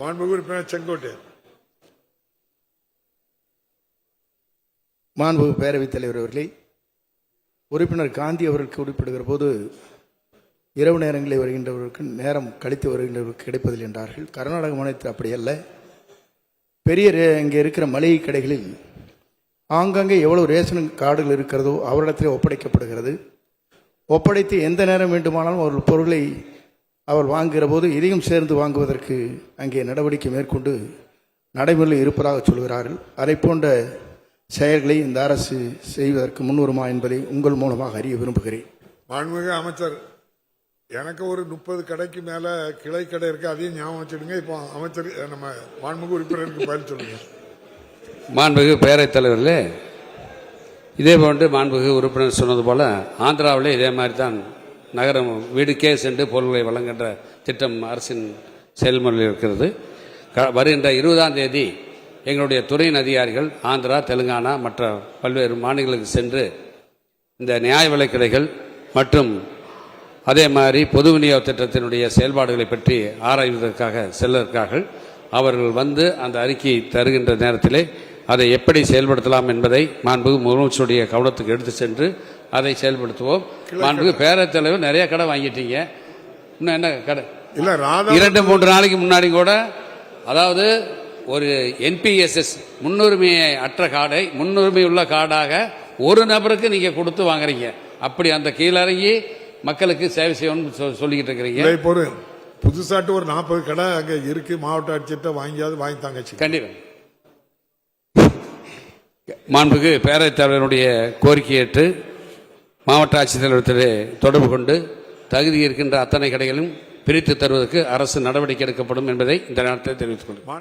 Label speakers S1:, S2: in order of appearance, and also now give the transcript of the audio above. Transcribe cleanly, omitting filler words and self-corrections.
S1: மாண்புமிகு உறுப்பினர் செங்கோட்டை.
S2: மாண்புமிகு பேரவைத் தலைவர் அவர்களே, உறுப்பினர் காந்தி அவர்களுக்கு குறிப்பிடுகிற போது இரவு நேரங்களில் வருகின்றவர்களுக்கு நேரம் கழித்து வருகின்றவர்களுக்கு கிடைப்பதில்லை என்றார்கள். கர்நாடக மாநிலத்தில் அப்படி அல்ல. பெரிய இங்கே இருக்கிற மளிகை கடைகளில் ஆங்காங்கே எவ்வளவு ரேஷன் கார்டுகள் இருக்கிறதோ அவரிடத்திலே ஒப்படைக்கப்படுகிறது. ஒப்படைத்து எந்த நேரம் வேண்டுமானாலும் அவர்கள் பொருளை அவர் வாங்குகிற போது இதையும் சேர்ந்து வாங்குவதற்கு அங்கே நடவடிக்கை மேற்கொண்டு நடைமுறையில் இருப்பதாக சொல்கிறார்கள். அதை போன்ற செயல்களை இந்த அரசு செய்வதற்கு முன்வருமா என்பதை உங்கள் மூலமாக அறிய விரும்புகிறேன்.
S1: மாண்புமிகு அமைச்சர், எனக்கு ஒரு 30 கடைக்கு மேல கிளை கடை இருக்கு, அதையும் ஞாபகம் வச்சுடுங்க. இப்போ அமைச்சர் நம்ம மாண்புமிகு உறுப்பினருக்கு பதில் சொல்லுங்க.
S3: மாண்புமிகு பேரவைத் தலைவர்களே, இதே போன்று மாண்புமிகு உறுப்பினர் சொன்னது போல ஆந்திராவிலே இதே மாதிரி தான் நகரம் வீடுக்கே சென்று பொருள்களை வழங்குகின்ற திட்டம் அரசின் செயல்முறையில் இருக்கிறது. வருகின்ற 20ஆம் தேதி எங்களுடைய துறையின் அதிகாரிகள் ஆந்திரா, தெலுங்கானா மற்ற பல்வேறு மாநிலங்களுக்கு சென்று இந்த நியாய விலைக் கடைகள் மற்றும் அதே மாதிரி பொது விநியோக திட்டத்தினுடைய செயல்பாடுகளை பற்றி ஆராய்வதற்காக செல்வதற்காக அவர்கள் வந்து அந்த அறிக்கையை தருகின்ற நேரத்திலே அதை எப்படி செயல்படுத்தலாம் என்பதை மாண்புமிகு முதலமைச்சருடைய கவனத்துக்கு எடுத்து சென்று அதை செயல்படுத்துவோம். மாண்புமிகு பேரவைத் தலைவர் நிறைய கடை வாங்கிட்டீங்க, இன்னும் என்ன கடை
S1: இல்ல?
S3: 2-3 நாளைக்கு முன்னாடி கூட, அதாவது ஒரு என்பிஎஸ்எஸ் முன்னுரிமை அற்ற கார்டை முன்னுரிமை உள்ள கார்டாக ஒரு நபருக்கு நீங்க கொடுத்து வாங்குறீங்க. அப்படி அந்த கீழறங்கி மக்களுக்கு சேவை செய்யணும்னு சொல்லிக்கிட்டு இருக்கிறீங்க.
S1: புதுசாட்டு ஒரு 40 கடை அங்க இருக்கு, மாவட்ட ஆட்சியர்கிட்ட வாங்கி தாங்க.
S3: கண்டிப்பா மாண்புமிகு பேரவைத் தலைவருடைய கோரிக்கை ஏற்று மாவட்ட ஆட்சித்தலைவரத்திலே தொடர்பு கொண்டு தகுதி இருக்கின்ற அத்தனை கடைகளும் பிரித்து தருவதற்கு அரசு நடவடிக்கை எடுக்கப்படும் என்பதை இந்த நேரத்தில் தெரிவித்துக் கொள்கிறேன்.